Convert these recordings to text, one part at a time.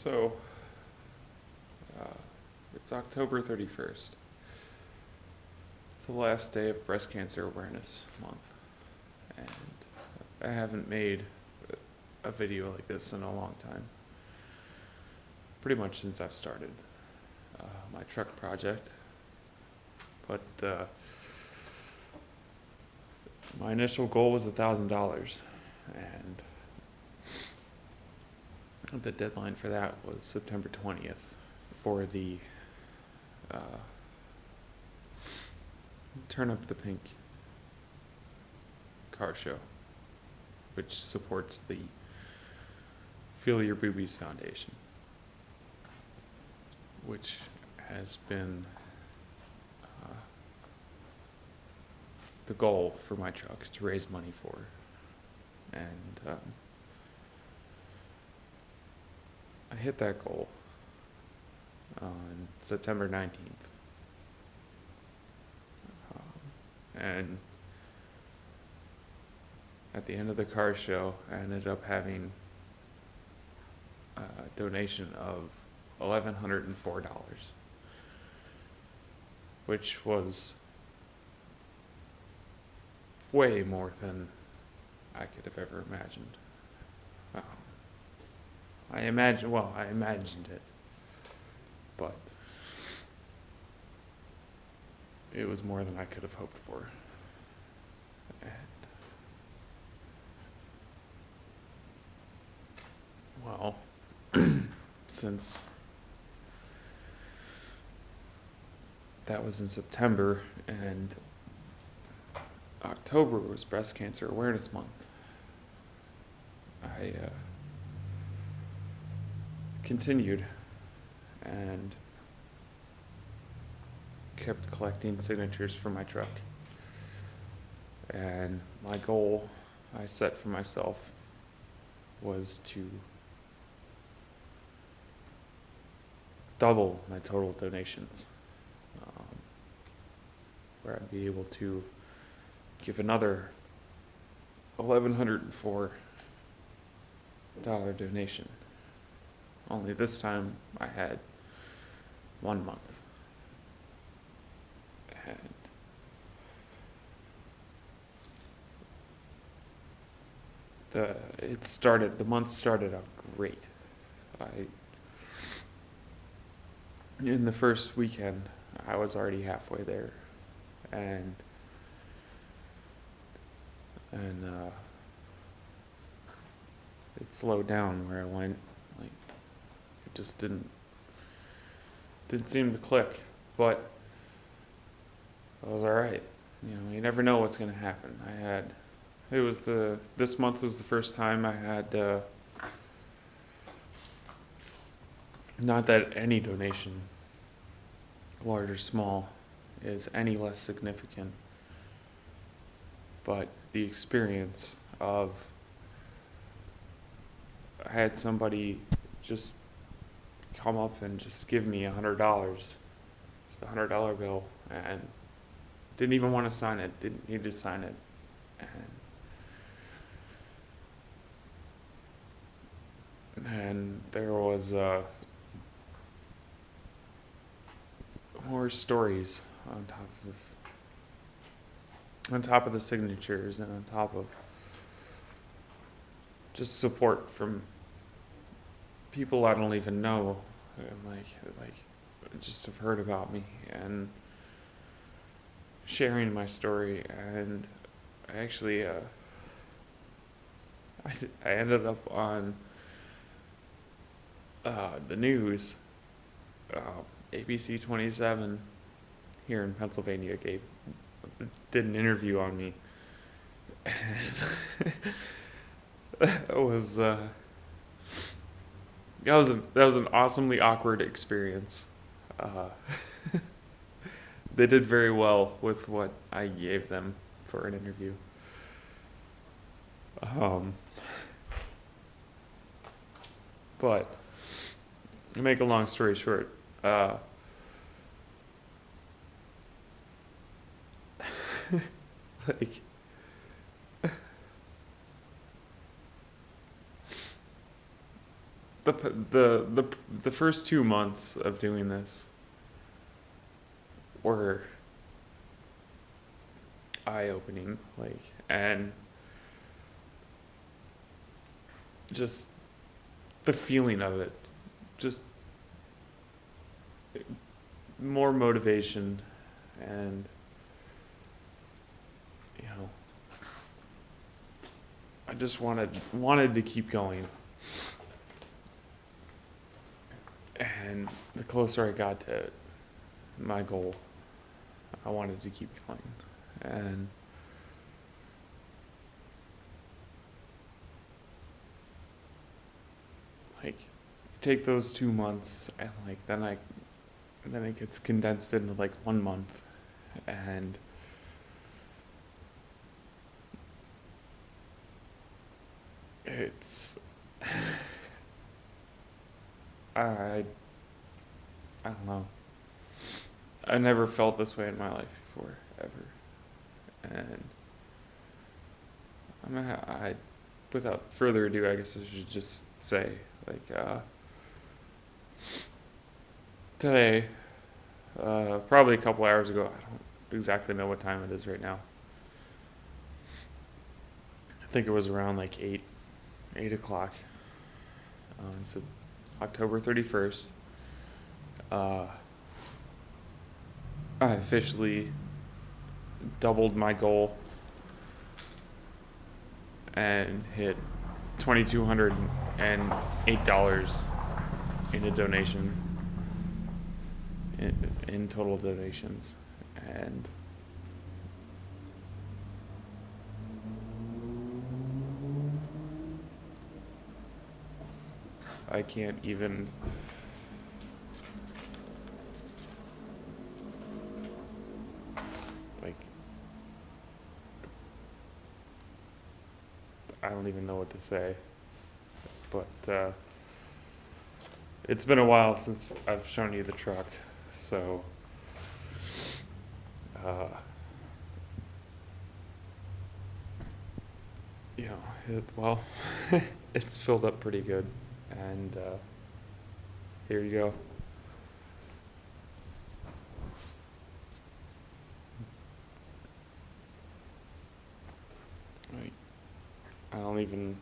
So, uh, it's October 31st. It's the last day of Breast Cancer Awareness Month. And I haven't made a video like this in a long time. Pretty much since I've started my truck project. But my initial goal was $1,000. And the deadline for that was September 20th for the Turn Up the Pink car show, which supports the Feel Your Boobies Foundation, which has been the goal for my truck to raise money for. And I hit that goal on September 19th. And at the end of the car show, I ended up having a donation of $1,104, which was way more than I could have ever imagined. I imagined it, but it was more than I could have hoped for. And, well, since that was in September and October was Breast Cancer Awareness Month, I continued and kept collecting signatures for my truck. And my goal I set for myself was to double my total donations, where I'd be able to give another $1,104 donation. Only this time I had 1 month. And the month started out great. In the first weekend, I was already halfway there. And it slowed down where I went. Like, it just didn't seem to click, but it was all right. You know, you never know what's going to happen. This month was the first time I had, not that any donation, large or small, is any less significant, but the experience of, I had somebody just come up and just give me $100, just a $100 bill, and didn't even want to sign it, didn't need to sign it. And there was more stories on top of the signatures, and on top of just support from people I don't even know, and like just have heard about me and sharing my story. And I actually I ended up on the news. ABC 27 here in Pennsylvania did an interview on me. That was an awesomely awkward experience. They did very well with what I gave them for an interview. But to make a long story short, like, the first 2 months of doing this were eye-opening, like, and just the feeling of it, just more motivation, and I just wanted to keep going. And the closer I got to my goal, I wanted to keep going. And like, take those 2 months, and like then it gets condensed into like 1 month, and it's I don't know. I never felt this way in my life before, ever. And without further ado, I guess I should just say, like, today, probably a couple hours ago, I don't exactly know what time it is right now. I think it was around like 8 o'clock. So October 31st. I officially doubled my goal and hit $2,208 in a donation, in total donations. And I can't even I don't even know what to say, but it's been a while since I've shown you the truck, so well, it's filled up pretty good, and here you go. I don't even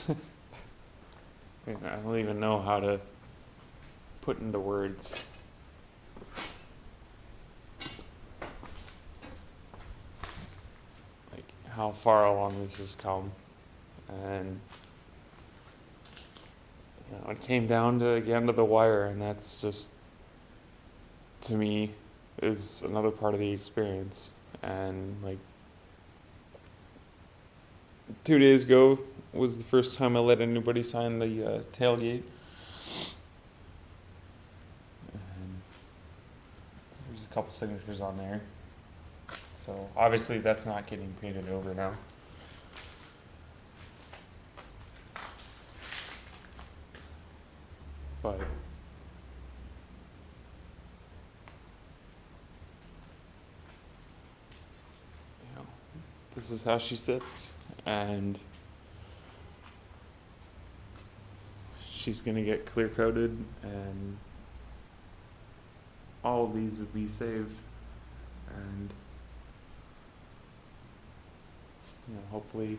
I don't even know how to put into words like how far along this has come. And it came down to the end of the wire, and that's just, to me, is another part of the experience. And like 2 days ago was the first time I let anybody sign the tailgate. And there's a couple signatures on there. So obviously that's not getting painted over now. But this is how she sits, and she's gonna get clear coated, and all of these will be saved, and hopefully,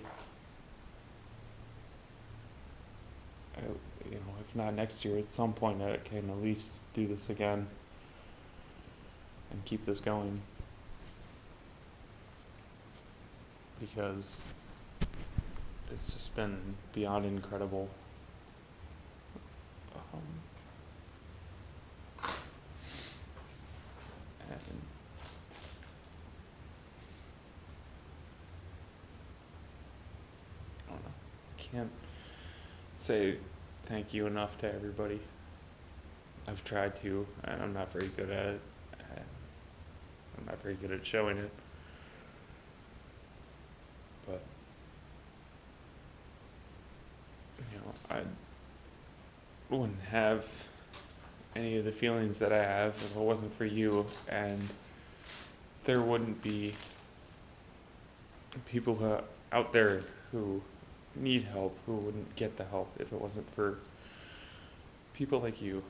if not next year, at some point I can at least do this again and keep this going. Because it's just been beyond incredible. And I don't know. Can't say thank you enough to everybody. I've tried to, and I'm not very good at it. I'm not very good at showing it. But I wouldn't have any of the feelings that I have if it wasn't for you, and there wouldn't be people out there who need help, who wouldn't get the help if it wasn't for people like you.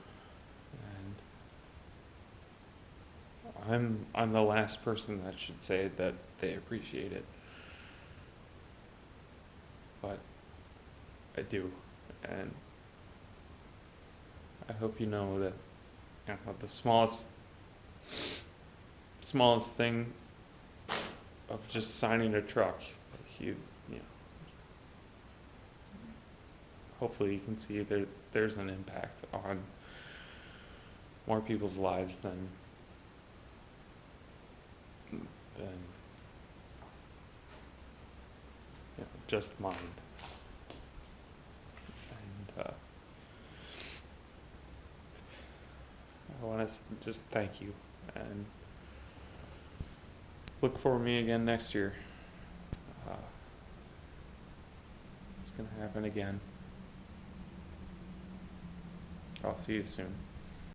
And I'm the last person that should say that they appreciate it. But I do. And I hope you know that, you know, the smallest thing of just signing a truck, you know, hopefully you can see there's an impact on more people's lives than you know, just mine. And I want to just thank you and look for me again next year. It's gonna happen again. I'll see you soon.